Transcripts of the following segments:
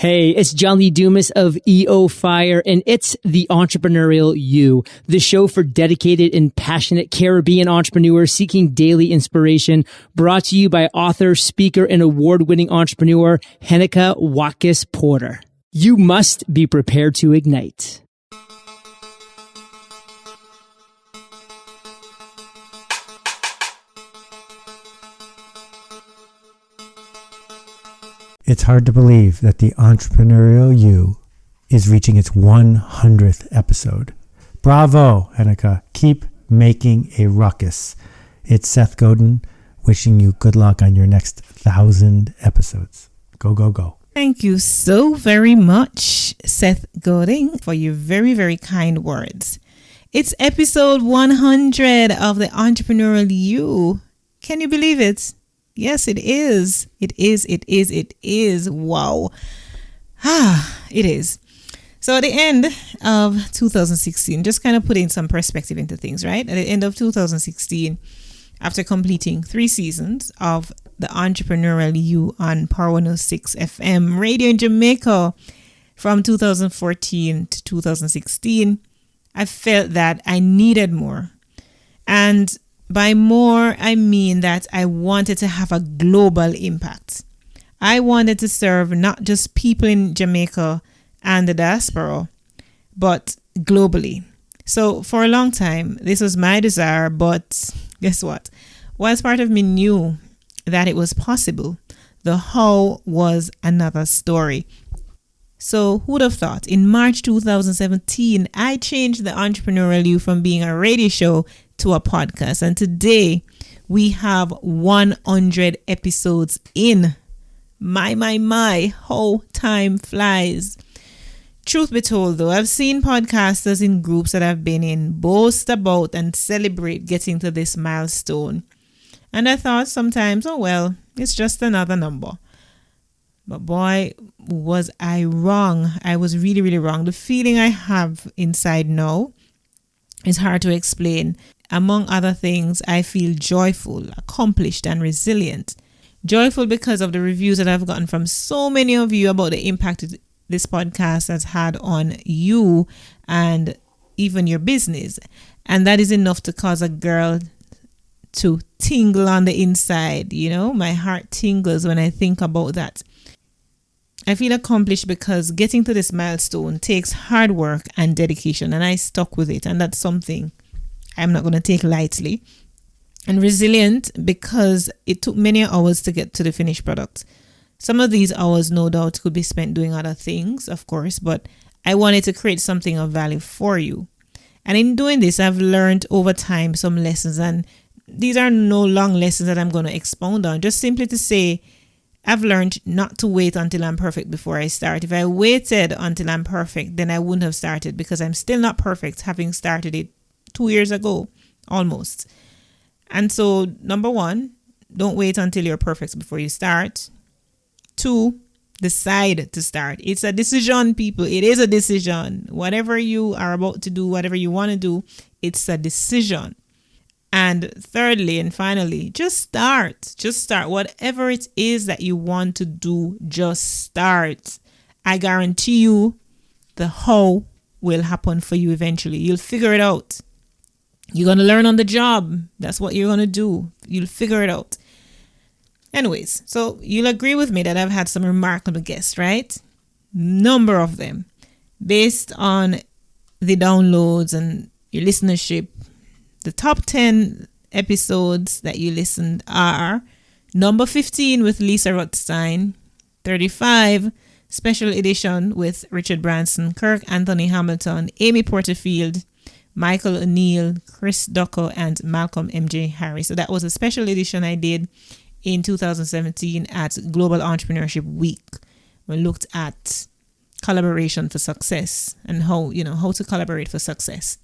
Hey, it's John Lee Dumas of EO Fire, and it's The Entrepreneurial You, the show for dedicated and passionate Caribbean entrepreneurs seeking daily inspiration, brought to you by author, speaker, and award-winning entrepreneur Heneka Watkis-Porter. You must be prepared to ignite. It's hard to believe that The Entrepreneurial You is reaching its 100th episode. Bravo, Heneka. Keep making a ruckus. It's Seth Godin wishing you good luck on your next 1,000 episodes. Go, go, go. Thank you so very much, Seth Godin, for your very, very kind words. It's episode 100 of The Entrepreneurial You. Can you believe it? Yes, it is. It is. Wow. It is. So at the end of 2016, just kind of putting some perspective into things, right? At the end of 2016, after completing 3 seasons of The Entrepreneurial You on Power 106 FM radio in Jamaica from 2014 to 2016, I felt that I needed more. And by more, I mean that I wanted to have a global impact. I wanted to serve not just people in Jamaica and the diaspora, but globally. So for a long time, this was my desire, but guess what? Whilst part of me knew that it was possible, the how was another story. So who would have thought? In March 2017, I changed The Entrepreneurial You from being a radio show to a podcast. And today we have 100 episodes in. My, how time flies. Truth be told though, I've seen podcasters in groups that I've been in boast about and celebrate getting to this milestone. And I thought sometimes, oh well, it's just another number. But boy, was I wrong. I was really, really wrong. The feeling I have inside now is hard to explain. Among other things, I feel joyful, accomplished, and resilient. Joyful because of the reviews that I've gotten from so many of you about the impact this podcast has had on you and even your business. And that is enough to cause a girl to tingle on the inside. You know, my heart tingles when I think about that. I feel accomplished because getting to this milestone takes hard work and dedication, and I stuck with it. And that's something I'm not going to take lightly. And resilient because it took many hours to get to the finished product. Some of these hours, no doubt, could be spent doing other things, of course, but I wanted to create something of value for you. And in doing this, I've learned over time some lessons, and these are no long lessons that I'm going to expound on. Just simply to say, I've learned not to wait until I'm perfect before I start. If I waited until I'm perfect, then I wouldn't have started, because I'm still not perfect, having started it 2 years ago, almost. And so, number 1, don't wait until you're perfect before you start. 2, decide to start. It's a decision, people. It is a decision. Whatever you are about to do, whatever you want to do, it's a decision. And thirdly and finally, just start. Just start. Whatever it is that you want to do, just start. I guarantee you the how will happen for you eventually. You'll figure it out. You're going to learn on the job. That's what you're going to do. You'll figure it out. Anyways, so you'll agree with me that I've had some remarkable guests, right? Number of them. Based on the downloads and your listenership, the top 10 episodes that you listened are number 15 with Lisa Rothstein, 35 special edition with Richard Branson, Kirk Anthony Hamilton, Amy Porterfield, Michael O'Neill, Chris Ducker, and Malcolm MJ Harris. So that was a special edition I did in 2017 at Global Entrepreneurship Week. We looked at collaboration for success and how to collaborate for success.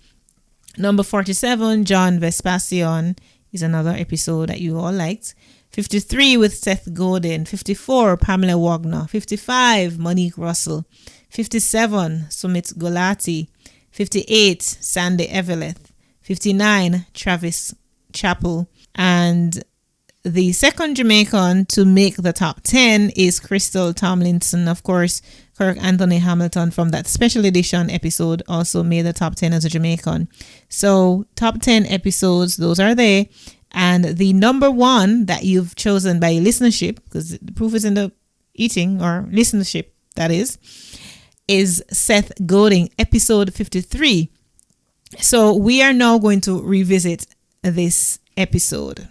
Number 47, John Vespasian, is another episode that you all liked. 53 with Seth Godin. 54, Pamela Wagner. 55, Monique Russell. 57, Sumit Gulati. 58, Sandy Eveleth. 59, Travis Chappell. And the second Jamaican to make the top 10 is Crystal Tomlinson. Of course, Kirk Anthony Hamilton from that special edition episode also made the top 10 as a Jamaican. So top 10 episodes, those are there. And the number one that you've chosen by listenership, because the proof is in the eating or listenership, that is Seth Godin, episode 53. So we are now going to revisit this episode.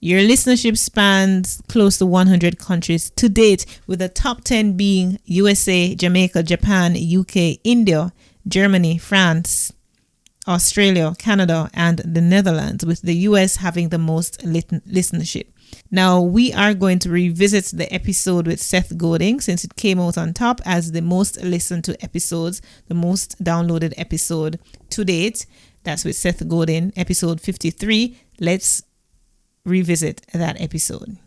Your listenership spans close to 100 countries to date, with the top 10 being USA, Jamaica, Japan, UK, India, Germany, France, Australia, Canada, and the Netherlands, with the US having the most listenership. Now, we are going to revisit the episode with Seth Godin since it came out on top as the most listened to episodes, the most downloaded episode to date. That's with Seth Godin, episode 53. Let's revisit that episode.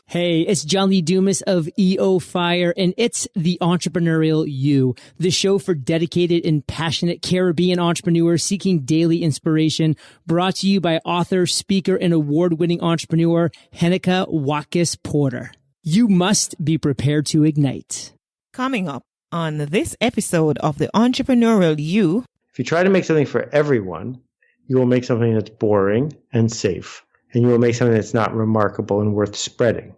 Hey, it's John Lee Dumas of EO Fire, and it's the Entrepreneurial You, the show for dedicated and passionate Caribbean entrepreneurs seeking daily inspiration, brought to you by author, speaker, and award-winning entrepreneur Heneka Watkis-Porter. You must be prepared to ignite. Coming up on this episode of the Entrepreneurial You. If you try to make something for everyone, you will make something that's boring and safe, and you will make something that's not remarkable and worth spreading.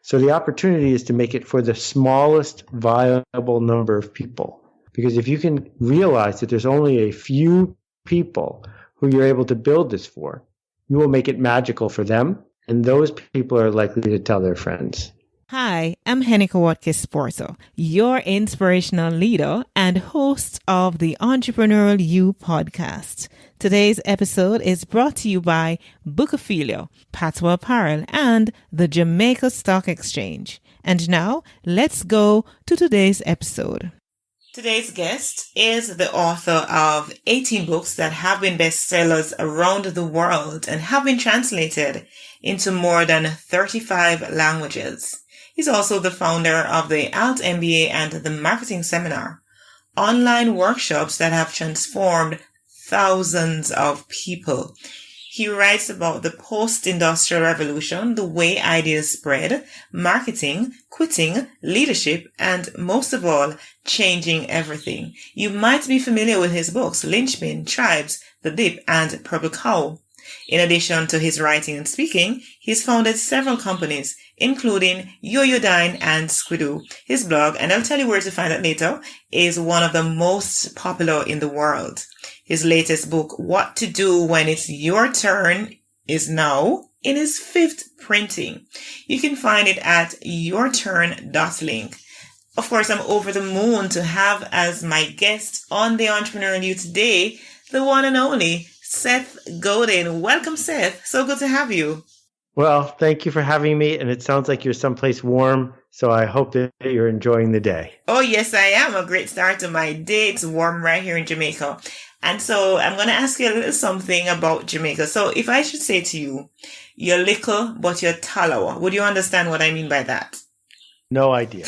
So the opportunity is to make it for the smallest viable number of people. Because if you can realize that there's only a few people who you're able to build this for, you will make it magical for them, and those people are likely to tell their friends. Hi, I'm Heneka Watkis-Porter, your inspirational leader and host of the Entrepreneurial You podcast. Today's episode is brought to you by Bookophilia, Patois Apparel, and the Jamaica Stock Exchange. And now, let's go to today's episode. Today's guest is the author of 18 books that have been bestsellers around the world and have been translated into more than 35 languages. He's also the founder of the Alt MBA and the Marketing Seminar, online workshops that have transformed thousands of people. He writes about the post-industrial revolution, the way ideas spread, marketing, quitting, leadership, and most of all, changing everything. You might be familiar with his books, Lynchpin, Tribes, The Dip, and Purple Cow. In addition to his writing and speaking, he's founded several companies, including Yoyodyne and Squidoo. His blog, and I'll tell you where to find it later, is one of the most popular in the world. His latest book, What to Do When It's Your Turn, is now in his 5th printing. You can find it at yourturn.link. Of course, I'm over the moon to have as my guest on the Entrepreneurial You today, the one and only Seth Godin. Welcome, Seth. So good to have you. Well, thank you for having me, and it sounds like you're someplace warm, so I hope that you're enjoying the day. Oh, yes, I am. A great start to my day. It's warm right here in Jamaica. And so I'm going to ask you a little something about Jamaica. So if I should say to you, you're little, but you're talawa, would you understand what I mean by that? No idea.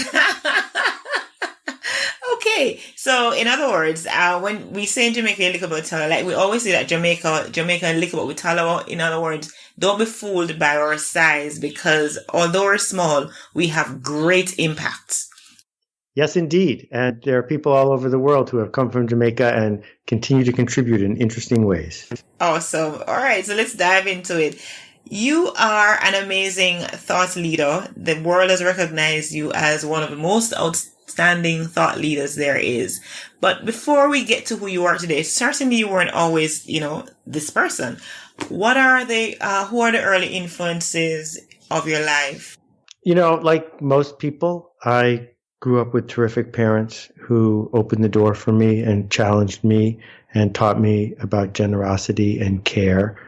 Okay, so in other words, when we say in Jamaica, you're little but talawa, like we always say that Jamaica little but we talawa. In other words, don't be fooled by our size, because although we're small, we have great impact. Yes, indeed. And there are people all over the world who have come from Jamaica and continue to contribute in interesting ways. Awesome. All right, so let's dive into it. You are an amazing thought leader. The world has recognized you as one of the most outstanding thought leaders there is. But before we get to who you are today, certainly you weren't always, this person. What are who are the early influences of your life? Like most people, I grew up with terrific parents who opened the door for me and challenged me and taught me about generosity and care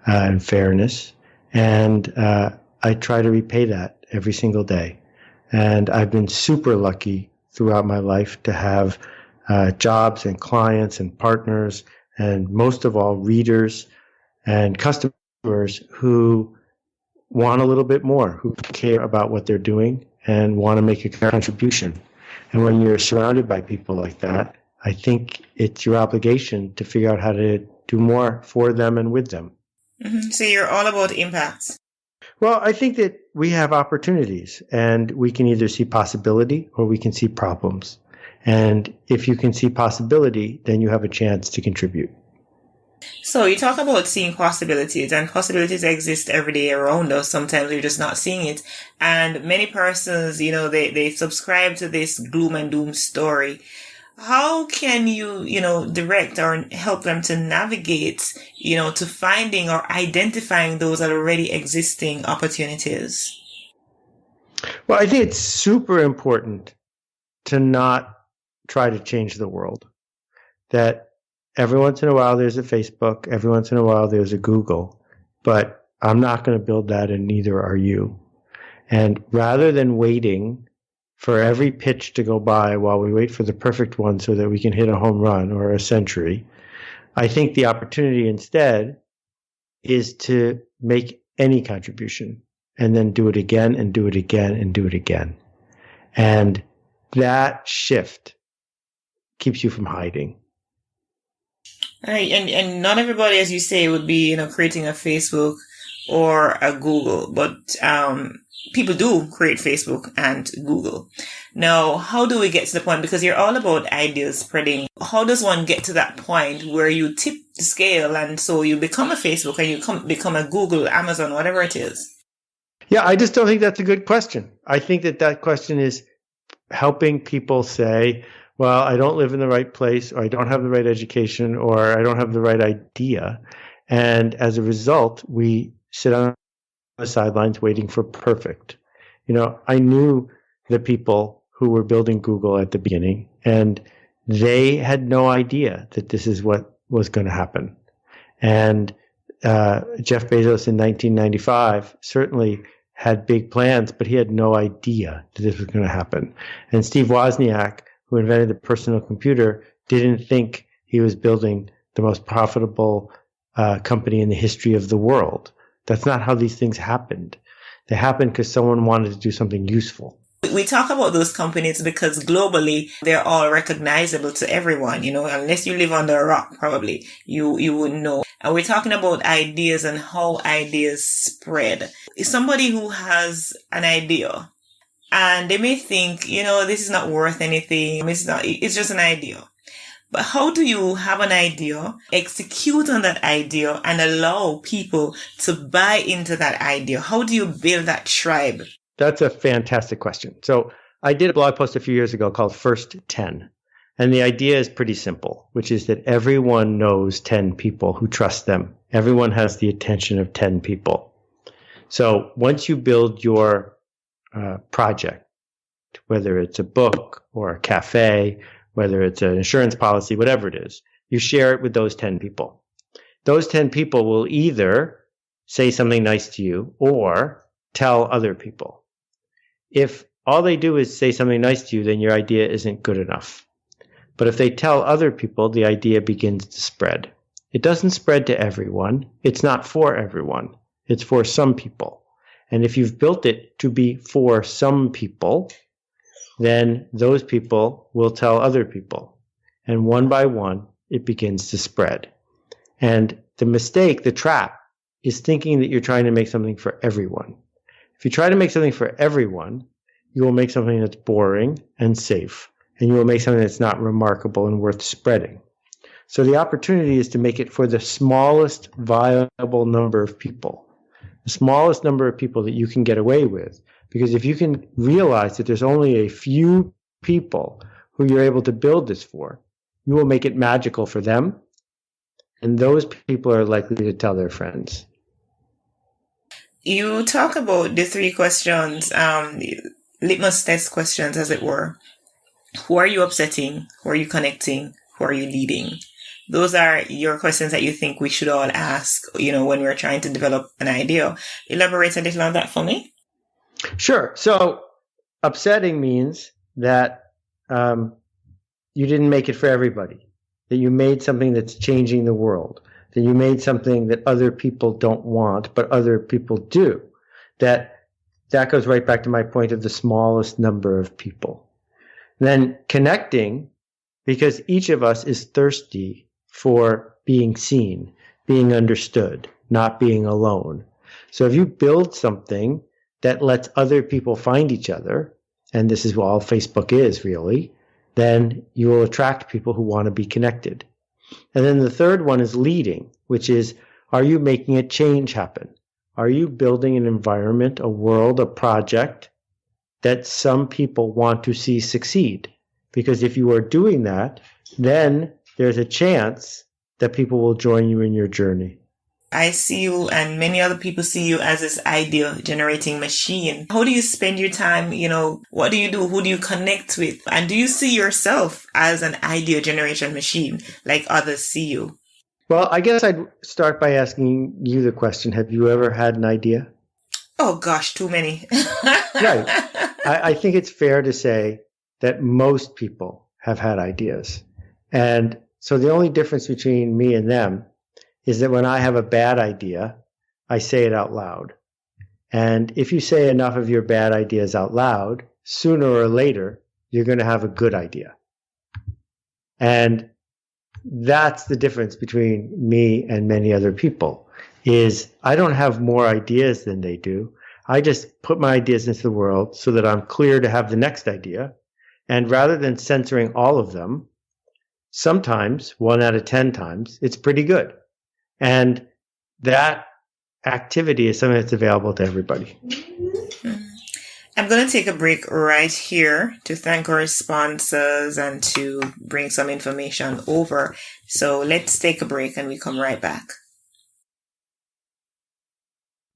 and fairness. And I try to repay that every single day. And I've been super lucky throughout my life to have jobs and clients and partners, and most of all, readers and customers who want a little bit more, who care about what they're doing and want to make a contribution. And when you're surrounded by people like that, I think it's your obligation to figure out how to do more for them and with them. So you're all about impact. Well, I think that we have opportunities, and we can either see possibility or we can see problems. And if you can see possibility, then you have a chance to contribute. So you talk about seeing possibilities, and possibilities exist every day around us. Sometimes we're just not seeing it. And many persons, they subscribe to this gloom and doom story. How can you, direct or help them to navigate, to finding or identifying those already existing opportunities? Well, I think it's super important to not try to change the world. That every once in a while there's a Facebook, every once in a while there's a Google, but I'm not going to build that, and neither are you. And rather than waiting for every pitch to go by while we wait for the perfect one so that we can hit a home run or a century, I think the opportunity instead is to make any contribution and then do it again and do it again and do it again. And that shift keeps you from hiding. Right. And not everybody, as you say, would be, creating a Facebook or a Google, but people do create Facebook and Google. Now, how do we get to the point? Because you're all about ideas spreading. How does one get to that point where you tip the scale and so you become a Facebook and you become a Google, Amazon, whatever it is? Yeah, I just don't think that's a good question. I think that question is helping people say, well, I don't live in the right place, or I don't have the right education, or I don't have the right idea. And as a result, we sit on the sidelines waiting for perfect. I knew the people who were building Google at the beginning, and they had no idea that this is what was going to happen. And Jeff Bezos in 1995 certainly had big plans, but he had no idea that this was going to happen. And Steve Wozniak, who invented the personal computer, didn't think he was building the most profitable company in the history of the world. That's not how these things happened. They happened because someone wanted to do something useful. We talk about those companies because globally they're all recognizable to everyone, unless you live under a rock, probably you wouldn't know. And we're talking about ideas and how ideas spread. Somebody who has an idea and they may think, this is not worth anything. It's just an idea. But how do you have an idea, execute on that idea, and allow people to buy into that idea? How do you build that tribe? That's a fantastic question. So I did a blog post a few years ago called First 10. And the idea is pretty simple, which is that everyone knows 10 people who trust them. Everyone has the attention of 10 people. So once you build your project, whether it's a book or a cafe, whether it's an insurance policy, whatever it is, you share it with those 10 people. Those 10 people will either say something nice to you or tell other people. If all they do is say something nice to you, then your idea isn't good enough. But if they tell other people, the idea begins to spread. It doesn't spread to everyone. It's not for everyone. It's for some people. And if you've built it to be for some people, then those people will tell other people. And one by one, it begins to spread. And the mistake, the trap, is thinking that you're trying to make something for everyone. If you try to make something for everyone, you will make something that's boring and safe. And you will make something that's not remarkable and worth spreading. So the opportunity is to make it for the smallest viable number of people. The smallest number of people that you can get away with. Because if you can realize that there's only a few people who you're able to build this for, you will make it magical for them. And those people are likely to tell their friends. You talk about the 3 questions, litmus test questions, as it were. Who are you upsetting? Who are you connecting? Who are you leading? Those are your questions that you think we should all ask, when we're trying to develop an idea. Elaborate a little on that for me. Sure. So upsetting means that you didn't make it for everybody, that you made something that's changing the world, that you made something that other people don't want, but other people do. That goes right back to my point of the smallest number of people. Then connecting, because each of us is thirsty for being seen, being understood, not being alone. So if you build something that lets other people find each other, and this is what all Facebook is really, then you will attract people who want to be connected. And then the third one is leading, which is, are you making a change happen? Are you building an environment, a world, a project that some people want to see succeed? Because if you are doing that, then there's a chance that people will join you in your journey. I see you and many other people see you as this idea generating machine. How do you spend your time? What do you do? Who do you connect with? And do you see yourself as an idea generation machine like others see you? Well, I guess I'd start by asking you the question. Have you ever had an idea? Oh, gosh, too many. Right. I think it's fair to say that most people have had ideas. And so the only difference between me and them is that when I have a bad idea, I say it out loud. And if you say enough of your bad ideas out loud, sooner or later, you're going to have a good idea. And that's the difference between me and many other people, is I don't have more ideas than they do. I just put my ideas into the world so that I'm clear to have the next idea. And rather than censoring all of them, sometimes, 1 out of 10 times, it's pretty good. And that activity is something that's available to everybody. I'm going to take a break right here to thank our sponsors and to bring some information over. So let's take a break and we come right back.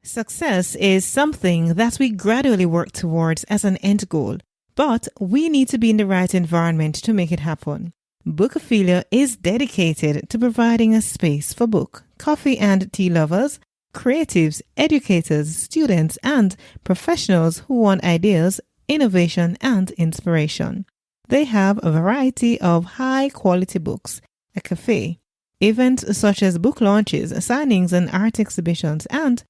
Success is something that we gradually work towards as an end goal, but we need to be in the right environment to make it happen. Bookophilia is dedicated to providing a space for book, coffee and tea lovers, creatives, educators, students, and professionals who want ideas, innovation, and inspiration. They have a variety of high-quality books, a cafe, events such as book launches, signings, and art exhibitions, and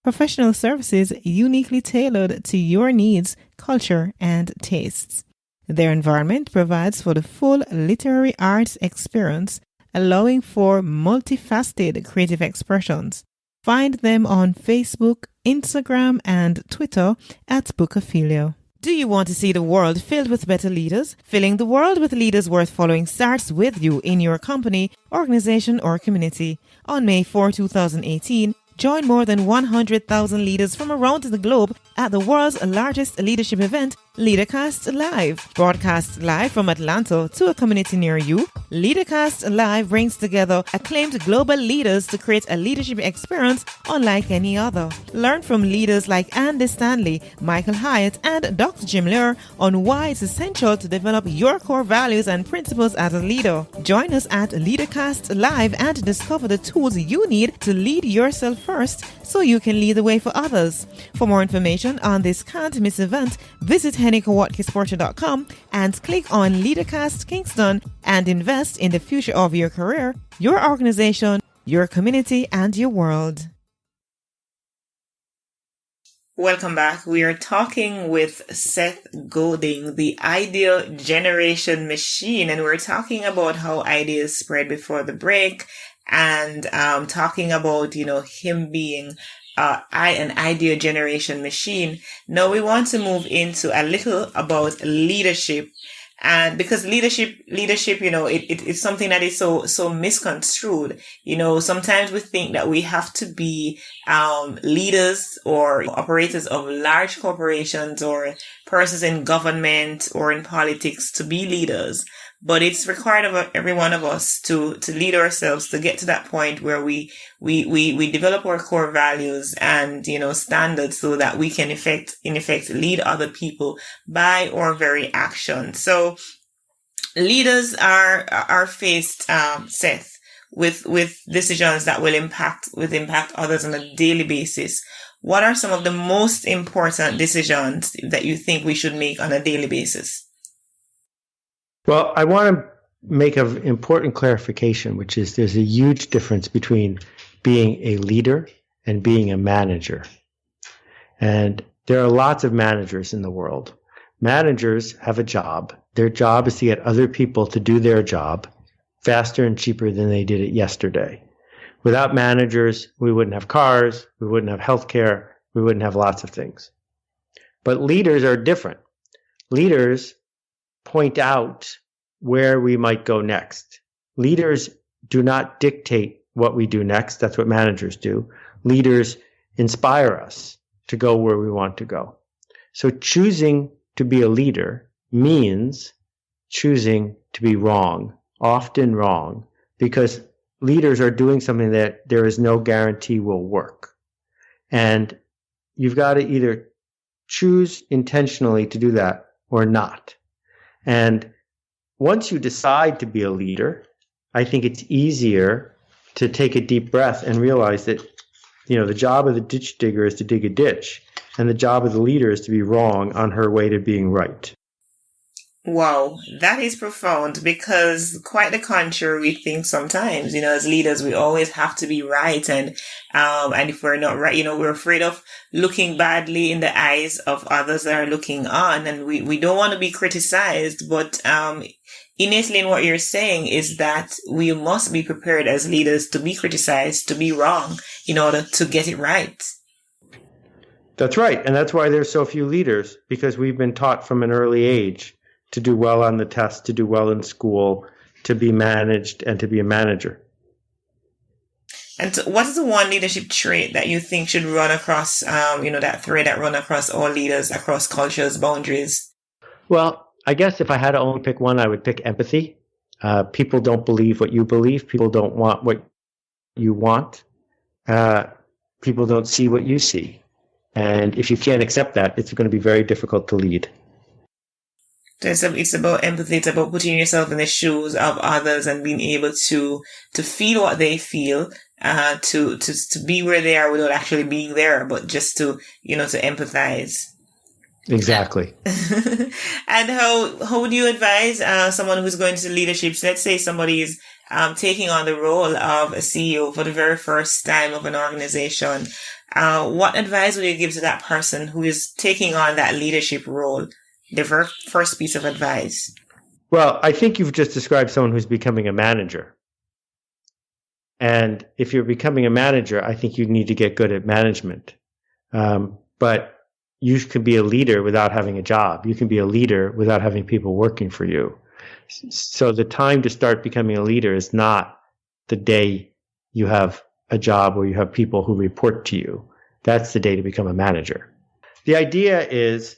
professional services uniquely tailored to your needs, culture, and tastes. Their environment provides for the full literary arts experience, allowing for multifaceted creative expressions. Find them on Facebook, Instagram, and Twitter at Bookophilia. Do you want to see the world filled with better leaders? Filling the world with leaders worth following starts with you in your company, organization, or community. On May 4, 2018, join more than 100,000 leaders from around the globe at the world's largest leadership event, LeaderCast Live. Broadcast live from Atlanta to a community near you, LeaderCast Live brings together acclaimed global leaders to create a leadership experience unlike any other. Learn from leaders like Andy Stanley, Michael Hyatt, and Dr. Jim Lear on why it's essential to develop your core values and principles as a leader. Join us at LeaderCast Live and discover the tools you need to lead yourself first so you can lead the way for others. For more information on this can't miss event, visit Watkis-Porter.com and click on LeaderCast Kingston and invest in the future of your career, your organization, your community, and your world. Welcome back. We are talking with Seth Godin, the idea generation machine, and we're talking about how ideas spread before the break, and talking about him being an idea generation machine. Now we want to move into a little about leadership. And because leadership, it's something that is so misconstrued. Sometimes we think that we have to be leaders or operators of large corporations or persons in government or in politics to be leaders. But it's required of every one of us to lead ourselves, to get to that point where we develop our core values and, standards so that we can in effect lead other people by our very action. So leaders are faced, Seth, with decisions that will impact others on a daily basis. What are some of the most important decisions that you think we should make on a daily basis? Well, I want to make an important clarification, which is there's a huge difference between being a leader and being a manager. And there are lots of managers in the world. Managers have a job. Their job is to get other people to do their job faster and cheaper than they did it yesterday. Without managers, we wouldn't have cars, we wouldn't have healthcare, we wouldn't have lots of things. But leaders are different. Leaders point out where we might go next. Leaders do not dictate what we do next. That's what managers do. Leaders inspire us to go where we want to go. So choosing to be a leader means choosing to be wrong, often wrong, because leaders are doing something that there is no guarantee will work. And you've got to either choose intentionally to do that or not. And once you decide to be a leader, I think it's easier to take a deep breath and realize that, the job of the ditch digger is to dig a ditch, and the job of the leader is to be wrong on her way to being right. Wow, that is profound, because quite the contrary, we think sometimes, as leaders, we always have to be right. And if we're not right, we're afraid of looking badly in the eyes of others that are looking on, and we don't want to be criticized. But innately in what you're saying is that we must be prepared as leaders to be criticized, to be wrong in order to get it right. That's right. And that's why there's so few leaders, because we've been taught from an early age to do well on the test, to do well in school, to be managed, and to be a manager. And what is the one leadership trait that you think should run across, that thread that run across all leaders, across cultures, boundaries? Well, I guess if I had to only pick one, I would pick empathy. People don't believe what you believe. People don't want what you want. People don't see what you see. And if you can't accept that, it's going to be very difficult to lead. It's about empathy. It's about putting yourself in the shoes of others and being able to feel what they feel, to be where they are without actually being there, but just to empathize. Exactly. And how would you advise someone who's going to leadership? So let's say somebody is taking on the role of a CEO for the very first time of an organization. What advice would you give to that person who is taking on that leadership role? The very first piece of advice. Well, I think you've just described someone who's becoming a manager. And if you're becoming a manager, I think you need to get good at management. But you can be a leader without having a job. You can be a leader without having people working for you. So the time to start becoming a leader is not the day you have a job or you have people who report to you. That's the day to become a manager. The idea is,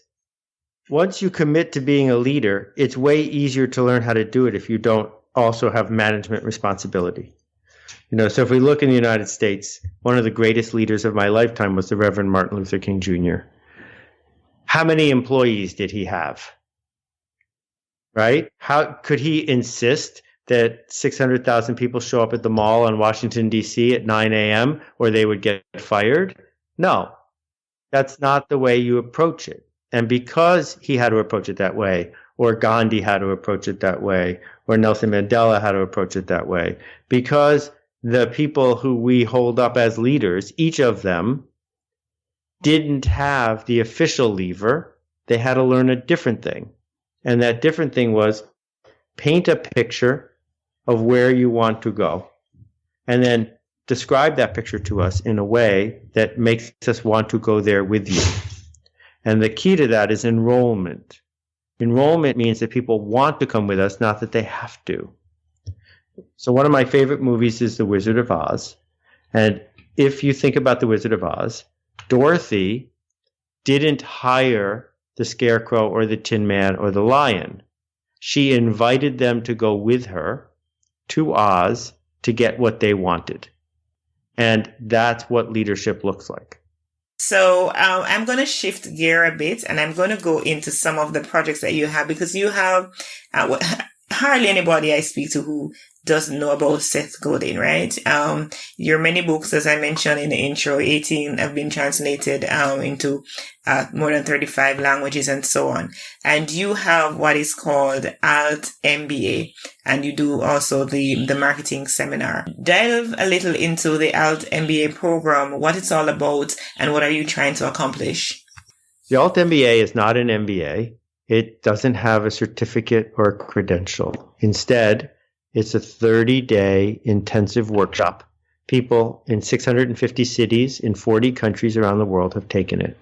once you commit to being a leader, it's way easier to learn how to do it if you don't also have management responsibility. So if we look in the United States, one of the greatest leaders of my lifetime was the Reverend Martin Luther King Jr. How many employees did he have? Right? How could he insist that 600,000 people show up at the mall in Washington, D.C. at 9 a.m. or they would get fired? No, that's not the way you approach it. And because he had to approach it that way, or Gandhi had to approach it that way, or Nelson Mandela had to approach it that way, because the people who we hold up as leaders, each of them didn't have the official lever, they had to learn a different thing. And that different thing was paint a picture of where you want to go, and then describe that picture to us in a way that makes us want to go there with you. And the key to that is enrollment. Enrollment means that people want to come with us, not that they have to. So one of my favorite movies is The Wizard of Oz. And if you think about The Wizard of Oz, Dorothy didn't hire the Scarecrow or the Tin Man or the Lion. She invited them to go with her to Oz to get what they wanted. And that's what leadership looks like. So I'm going to shift gear a bit, and I'm going to go into some of the projects that you have, because you have hardly anybody I speak to who doesn't know about Seth Godin, right? Your many books, as I mentioned in the intro, 18 have been translated into more than 35 languages and so on. And you have what is called Alt MBA, and you do also the marketing seminar. Delve a little into the Alt MBA program, what it's all about, and what are you trying to accomplish? The Alt MBA is not an MBA. It doesn't have a certificate or a credential. Instead, it's a 30-day intensive workshop People in 650 cities in 40 countries around the world have taken it.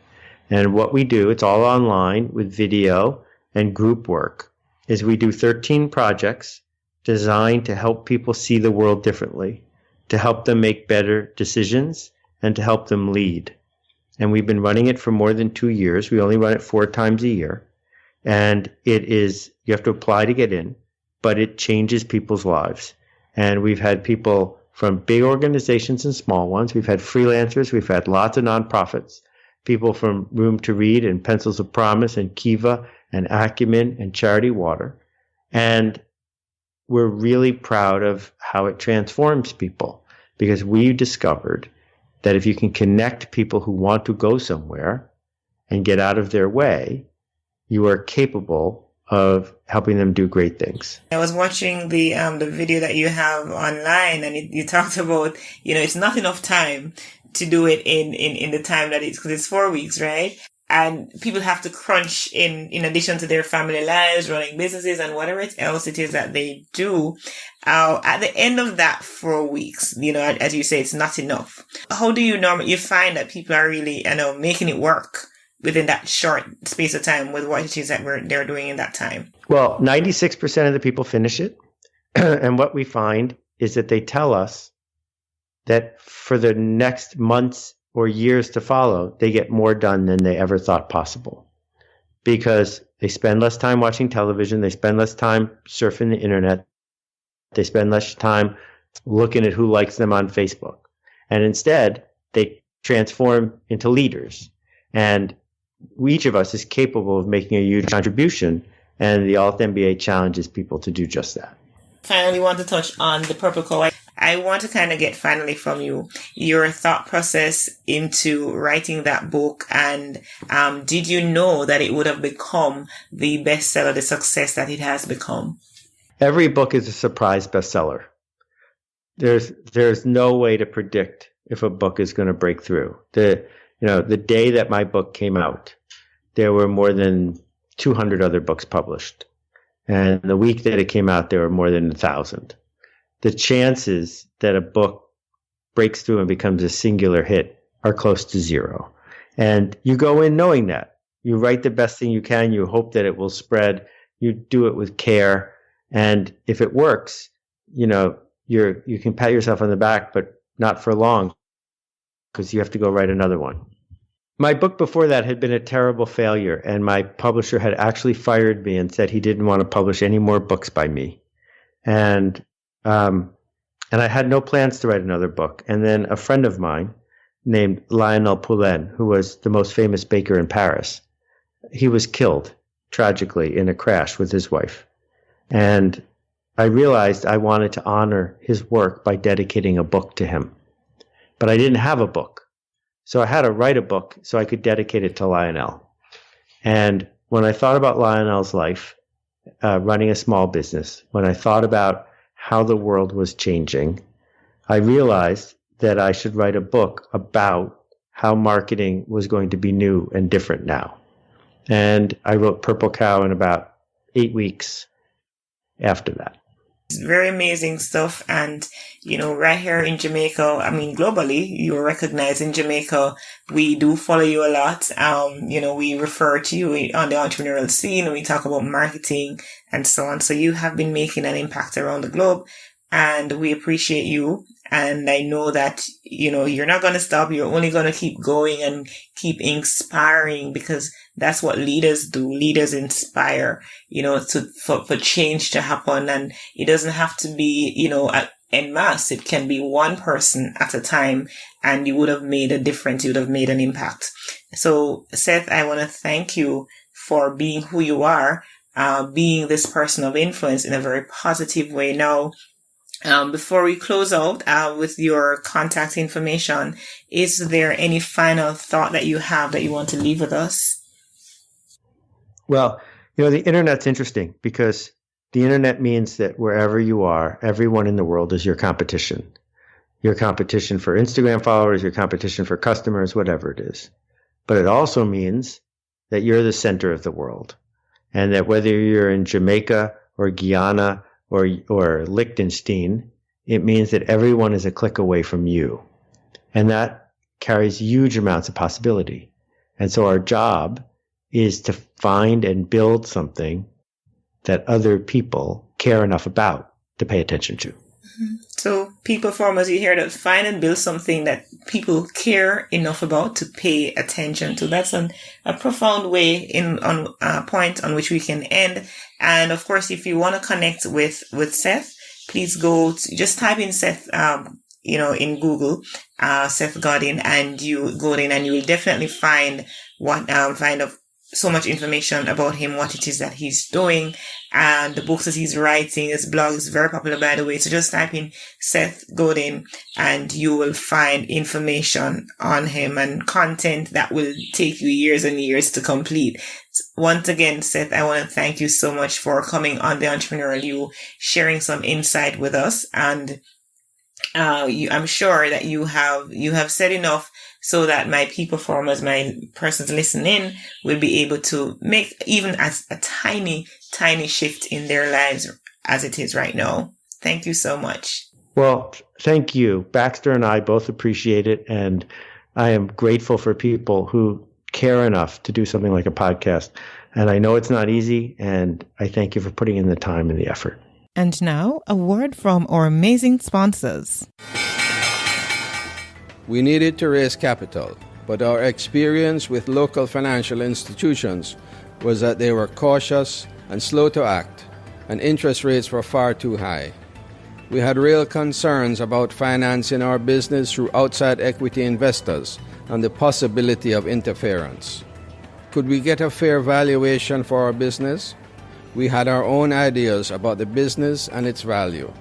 And what we do, it's all online with video and group work, is we do 13 projects designed to help people see the world differently, to help them make better decisions, and to help them lead. And we've been running it for more than 2 years. We only run it 4 times a year. And it is, you have to apply to get in, but it changes people's lives. And we've had people from big organizations and small ones. We've had freelancers. We've had lots of nonprofits, people from Room to Read and Pencils of Promise and Kiva and Acumen and Charity Water. And we're really proud of how it transforms people, because we discovered that if you can connect people who want to go somewhere and get out of their way, you are capable of helping them do great things. I was watching the video that you have online, and you talked about, it's not enough time to do it in the time that because it's 4 weeks, right? And people have to crunch in addition to their family lives, running businesses and whatever else it is that they do. At the end of that 4 weeks, as you say, it's not enough. How do you find that people are really, making it work within that short space of time with what it is that they're doing in that time? Well, 96% of the people finish it. And what we find is that they tell us that for the next months or years to follow, they get more done than they ever thought possible, because they spend less time watching television. They spend less time surfing the internet. They spend less time looking at who likes them on Facebook. And instead, they transform into leaders. And each of us is capable of making a huge contribution, and the Alt MBA challenges people to do just that. Finally, want to touch on the Purple Cow. I want to kind of get finally from you your thought process into writing that book, and did you know that it would have become the bestseller, the success that it has become? Every book is a surprise bestseller. There's no way to predict if a book is going to break through. The day that my book came out, there were more than 200 other books published. And the week that it came out, there were more than 1,000. The chances that a book breaks through and becomes a singular hit are close to zero. And you go in knowing that. You write the best thing you can. You hope that it will spread. You do it with care. And if it works, you can pat yourself on the back, but not for long, because you have to go write another one. My book before that had been a terrible failure, and my publisher had actually fired me and said he didn't want to publish any more books by me. And I had no plans to write another book. And then a friend of mine named Lionel Poulain, who was the most famous baker in Paris, he was killed tragically in a crash with his wife. And I realized I wanted to honor his work by dedicating a book to him. But I didn't have a book. So I had to write a book so I could dedicate it to Lionel. And when I thought about Lionel's life, running a small business, when I thought about how the world was changing, I realized that I should write a book about how marketing was going to be new and different now. And I wrote Purple Cow in about 8 weeks after that. It's very amazing stuff. And, right here in Jamaica, globally, you're recognized in Jamaica. We do follow you a lot. We refer to you on the entrepreneurial scene, and we talk about marketing and so on. So you have been making an impact around the globe, and we appreciate you. And I know that, you're not going to stop. You're only going to keep going and keep inspiring, because that's what leaders do. Leaders inspire, for change to happen. And it doesn't have to be, en masse. It can be one person at a time, and you would have made a difference. You would have made an impact. So Seth, I want to thank you for being who you are, being this person of influence in a very positive way. Now, before we close out with your contact information, is there any final thought that you have that you want to leave with us? Well, the internet's interesting, because the internet means that wherever you are, everyone in the world is your competition. Your competition for Instagram followers, your competition for customers, whatever it is. But it also means that you're the center of the world, and that whether you're in Jamaica or Guyana or Liechtenstein it means that everyone is a click away from you. And that carries huge amounts of possibility. And so our job is to find and build something that other people care enough about to pay attention to. So peak performers, you hear that, find and build something that people care enough about to pay attention to. That's a profound way on a point on which we can end. And of course, if you want to connect with Seth, please just type in Seth, in Google, Seth Godin, and you go in and you will definitely find so much information about him, what it is that he's doing, and the books that he's writing. His blog is very popular, by the way. So just type in Seth Godin and you will find information on him and content that will take you years and years to complete. Once again, Seth, I want to thank you so much for coming on the Entrepreneurial You, sharing some insight with us. And I'm sure that you have said enough so that my peak performers, my persons listening, will be able to make even as a tiny, tiny shift in their lives as it is right now. Thank you so much. Well, thank you. Baxter and I both appreciate it. And I am grateful for people who care enough to do something like a podcast. And I know it's not easy. And I thank you for putting in the time and the effort. And now, a word from our amazing sponsors. We needed to raise capital, but our experience with local financial institutions was that they were cautious and slow to act, and interest rates were far too high. We had real concerns about financing our business through outside equity investors and the possibility of interference. Could we get a fair valuation for our business? We had our own ideas about the business and its value.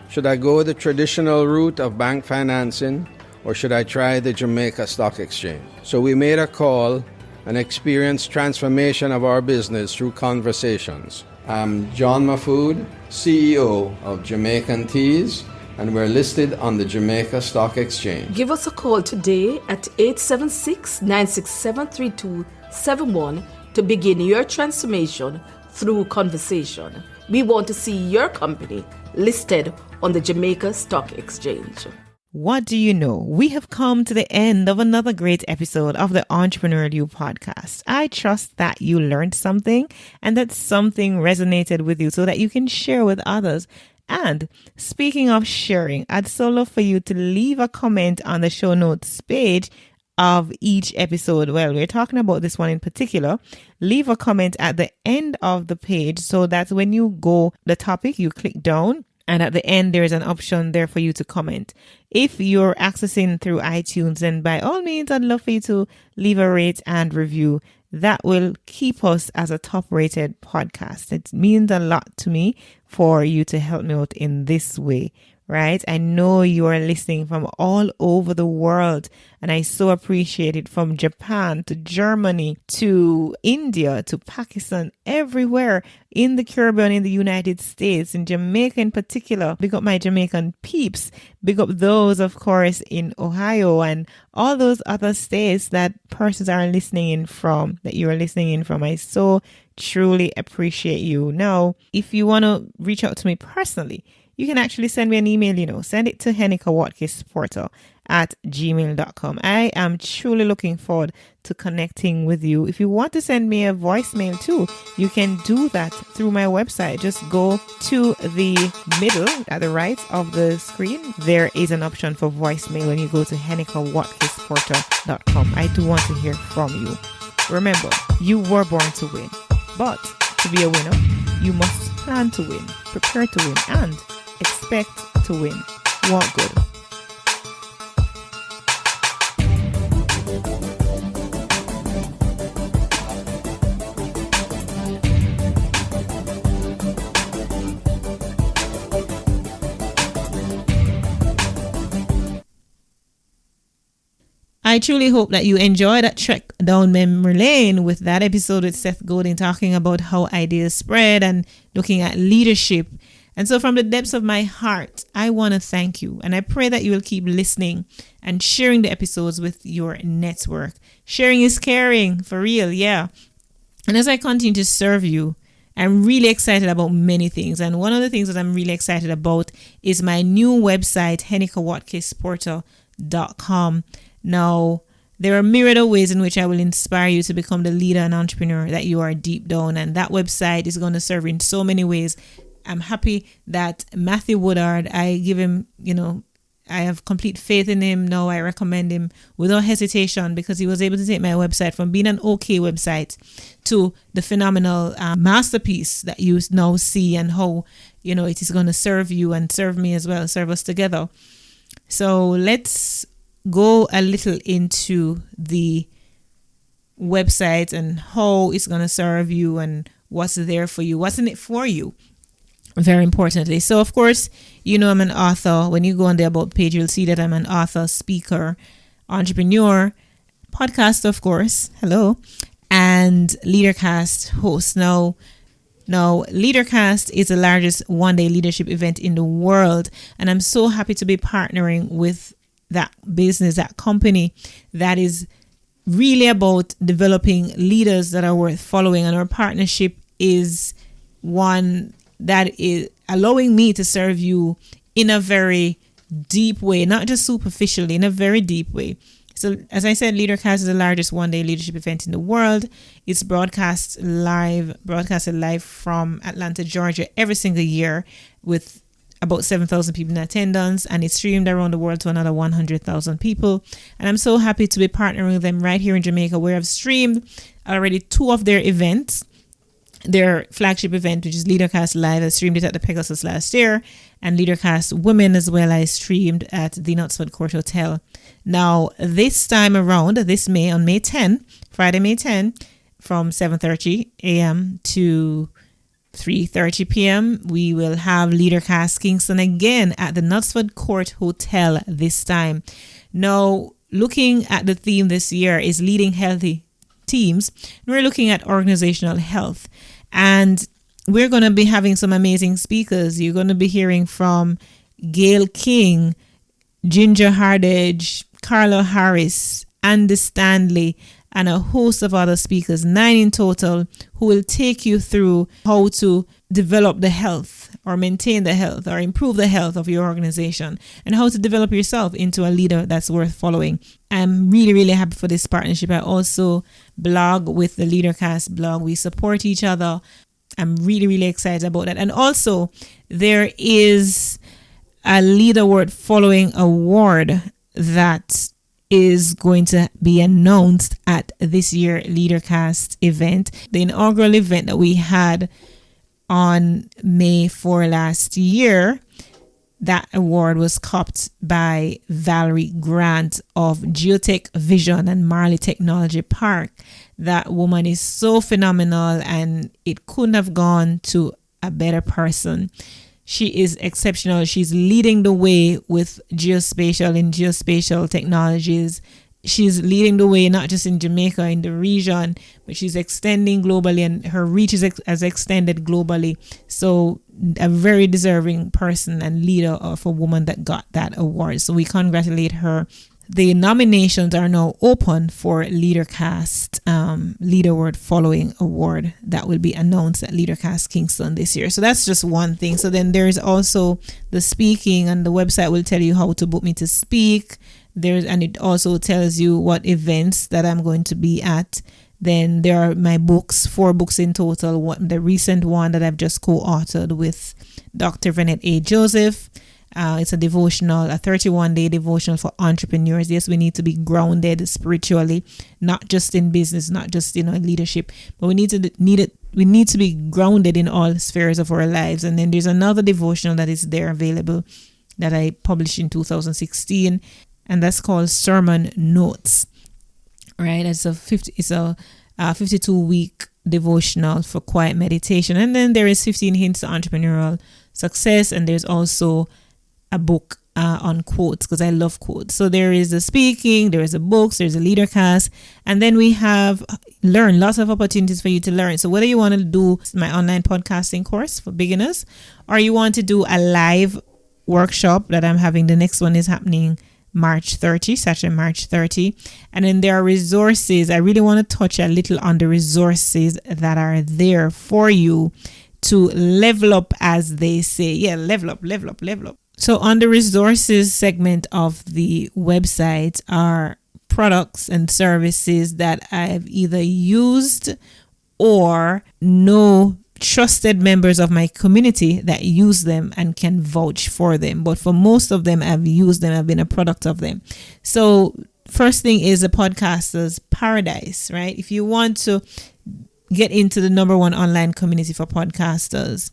Should I go the traditional route of bank financing, or should I try the Jamaica Stock Exchange? So we made a call and experienced transformation of our business through conversations. I'm John Mahfood, CEO of Jamaican Teas, and we're listed on the Jamaica Stock Exchange. Give us a call today at 876-967-3271 to begin your transformation through conversation. We want to see your company listed on the Jamaica Stock Exchange. What do you know? We have come to the end of another great episode of the Entrepreneurial You podcast. I trust that you learned something and that something resonated with you so that you can share with others. And speaking of sharing, I'd so love for you to leave a comment on the show notes page of each episode. Well, we're talking about this one in particular. Leave a comment at the end of the page so that when you go the topic, you click down. And at the end, there is an option there for you to comment. If you're accessing through iTunes, then by all means, I'd love for you to leave a rate and review. That will keep us as a top-rated podcast. It means a lot to me for you to help me out in this way, right? I know you are listening from all over the world, and I so appreciate it, from Japan to Germany to India to Pakistan, everywhere in the Caribbean, in the United States, in Jamaica in particular. Big up my Jamaican peeps. Big up those, of course, in Ohio and all those other states that persons are listening in from, that you are listening in from. I so truly appreciate you. Now, if you want to reach out to me personally, you can actually send me an email, send it to Heneka Watkis-Porter at gmail.com. I am truly looking forward to connecting with you. If you want to send me a voicemail too, you can do that through my website. Just go to the middle at the right of the screen. There is an option for voicemail when you go to henekawatkis-porter.com. I do want to hear from you. Remember, you were born to win, but to be a winner, you must plan to win, prepare to win, and expect to win. Walk good. I truly hope that you enjoyed that trek down memory lane with that episode with Seth Godin, talking about how ideas spread and looking at leadership. And so from the depths of my heart, I want to thank you. And I pray that you will keep listening and sharing the episodes with your network. Sharing is caring, for real, yeah. And as I continue to serve you I'm really excited about many things. And one of the things that I'm really excited about is my new website, Heneka.Watkis-Porter.com. Now, there are myriad of ways in which I will inspire you to become the leader and entrepreneur that you are deep down. And that website is going to serve in so many ways. I'm happy that Matthew Woodard, I give him, I have complete faith in him. Now I recommend him without hesitation, because he was able to take my website from being an okay website to the phenomenal masterpiece that you now see, and how, it is going to serve you and serve me as well, serve us together. So let's go a little into the website and how it's going to serve you and what's there for you, what's in it for you, very importantly. So, of course, I'm an author. When you go on the About page, you'll see that I'm an author, speaker, entrepreneur, podcaster, of course, hello, and LeaderCast host. Now, LeaderCast is the largest one-day leadership event in the world, and I'm so happy to be partnering with that business, that company that is really about developing leaders that are worth following. And our partnership is one that is allowing me to serve you in a very deep way, not just superficially, in a very deep way. So, as I said, LeaderCast is the largest one-day leadership event in the world. It's broadcasted live from Atlanta, Georgia, every single year, with about 7,000 people in attendance, and it's streamed around the world to another 100,000 people. And I'm so happy to be partnering with them right here in Jamaica, where I've streamed already 2 of their events. Their flagship event, which is LeaderCast Live, I streamed it at the Pegasus last year, and LeaderCast Women as well, I streamed at the Knutsford Court Hotel. Now, this time around, this May, on May 10, Friday, May 10, from 7:30 a.m. to 3:30 p.m. we will have LeaderCast Kingston again at the Knutsford Court Hotel this time. Now, looking at the theme this year is leading healthy teams. We're looking at organizational health, and we're going to be having some amazing speakers. You're going to be hearing from Gail King, Ginger Hardedge, Carla Harris, Andy Stanley, and a host of other speakers, 9 in total, who will take you through how to develop the health or maintain the health or improve the health of your organization, and how to develop yourself into a leader that's worth following. I'm really, really happy for this partnership. I also blog with the LeaderCast blog. We support each other. I'm really, really excited about that. And also, there is a Leader Worth Following award that is going to be announced at this year LeaderCast event. The inaugural event that we had on May 4 last year, that award was copped by Valerie Grant of Geotech Vision and Marley Technology Park. That woman is so phenomenal, and it couldn't have gone to a better person. She is exceptional. She's leading the way with geospatial technologies. She's leading the way not just in Jamaica, in the region, but she's extending globally, and her reach has extended globally. So a very deserving person and leader of a woman that got that award. So we congratulate her. The nominations are now open for LeaderCast Leader Worth Following Award that will be announced at LeaderCast Kingston this year. So that's just one thing. So then there's also the speaking, and the website will tell you how to book me to speak. And it also tells you what events that I'm going to be at. Then there are my books, 4 books in total. The recent one that I've just co-authored with Dr. Vanette A. Joseph. It's a devotional, a 31-day devotional for entrepreneurs. Yes, we need to be grounded spiritually, not just in business, not just in leadership, but we need to be grounded in all spheres of our lives. And then there's another devotional that is there available that I published in 2016, and that's called Sermon Notes. Right, it's a 52-week devotional for quiet meditation, and then there is 15 hints to entrepreneurial success, and there's also a book on quotes, because I love quotes. So there is the speaking, there is the books, there's a LeaderCast, and then we have lots of opportunities for you to learn. So whether you want to do my online podcasting course for beginners, or you want to do a live workshop that I'm having, the next one is happening Saturday, March 30. And then there are resources. I really want to touch a little on the resources that are there for you to level up, as they say. Yeah, level up. So on the resources segment of the website are products and services that I've either used or know trusted members of my community that use them and can vouch for them. But for most of them, I've used them. I've been a product of them. So first thing is a podcaster's paradise, right? If you want to get into the number one online community for podcasters,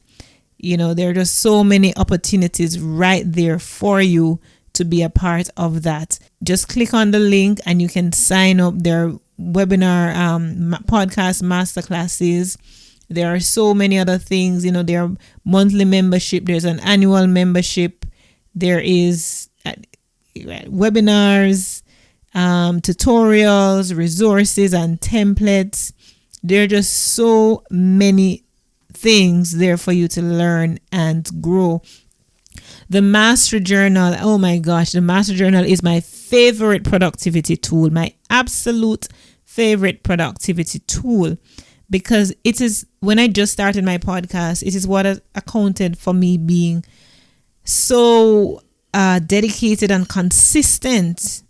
there are just so many opportunities right there for you to be a part of that. Just click on the link and you can sign up. Their webinar, podcast masterclasses. There are so many other things. There are monthly membership. There's an annual membership. There is webinars, tutorials, resources, and templates. There are just so many things there for you to learn and grow. The Master Journal, oh my gosh, the Master Journal is my favorite productivity tool, my absolute favorite productivity tool, because it is, when I just started my podcast, it is what accounted for me being so dedicated and consistent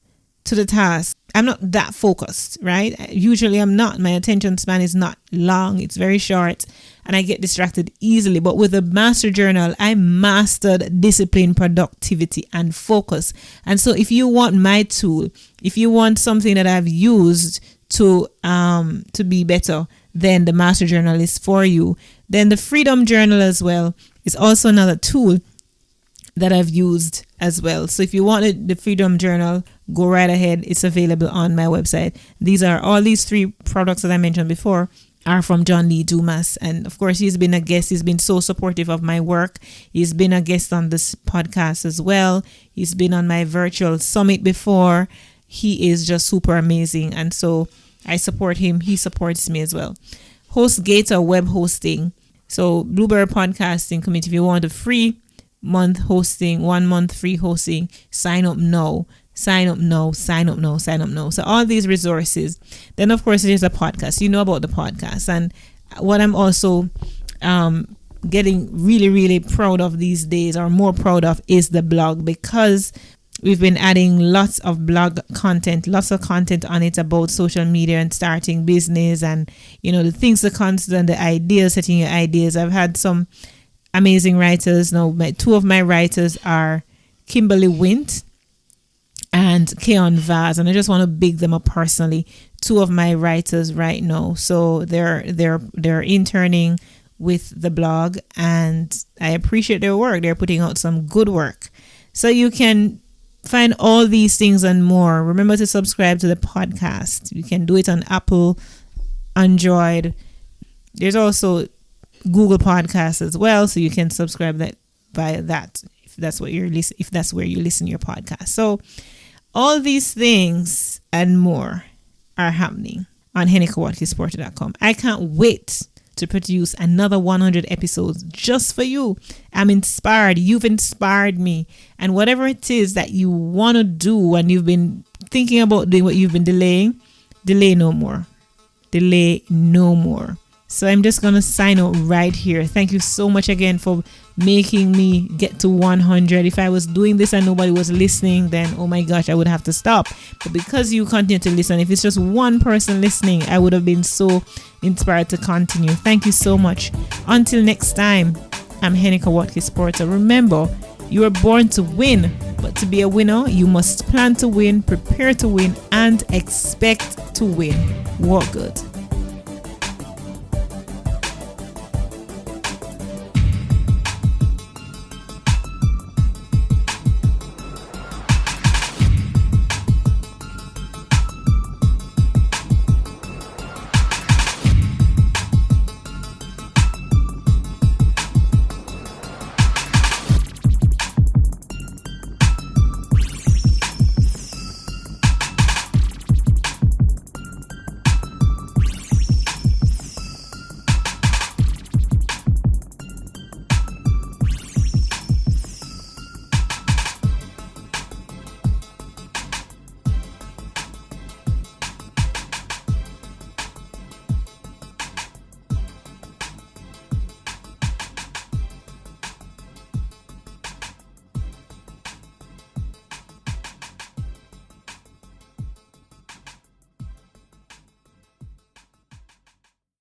to the task. I'm not that focused, right? Usually I'm not. My attention span is not long. It's very short and I get distracted easily. But with the Master Journal, I mastered discipline, productivity, and focus. And so if you want my tool, if you want something that I've used to be better, then the Master Journal is for you. Then the Freedom Journal as well is also another tool that I've used as well. So if you wanted the Freedom Journal, go right ahead. It's available on my website. All these three products that I mentioned before are from John Lee Dumas. And of course, he's been a guest. He's been so supportive of my work. He's been a guest on this podcast as well. He's been on my virtual summit before. He is just super amazing. And so I support him. He supports me as well. HostGator web hosting. So Blueberry Podcasting Community, if you want a free month hosting, 1 month free hosting, sign up now. So all these resources. Then of course there's a podcast. You know about the podcast. And what I'm also getting really, really proud of these days, or more proud of, is the blog, because we've been adding lots of blog content, lots of content on it about social media and starting business, and the things to consider, the ideas, setting your ideas. I've had some amazing writers. Now, two of my writers are Kimberly Wint and Keon Vaz, and I just want to big them up personally. Two of my writers right now, so they're interning with the blog, and I appreciate their work. They're putting out some good work. So you can find all these things and more. Remember to subscribe to the podcast. You can do it on Apple, Android. There's also Google Podcasts as well, so you can subscribe via that if that's where you listen to your podcast. So all these things and more are happening on HenekaWatkis-Porter.com. I can't wait to produce another 100 episodes just for you. I'm inspired. You've inspired me. And whatever it is that you want to do and you've been thinking about doing, what you've been delaying, delay no more. Delay no more. So I'm just going to sign out right here. Thank you so much again for making me get to 100. If I was doing this and nobody was listening, then oh my gosh, I would have to stop. But because you continue to listen, if it's just one person listening, I would have been so inspired to continue. Thank you so much. Until next time, I'm Heneka Watkis-Porter. Remember, you were born to win, but to be a winner, you must plan to win, prepare to win, and expect to win. Walk good.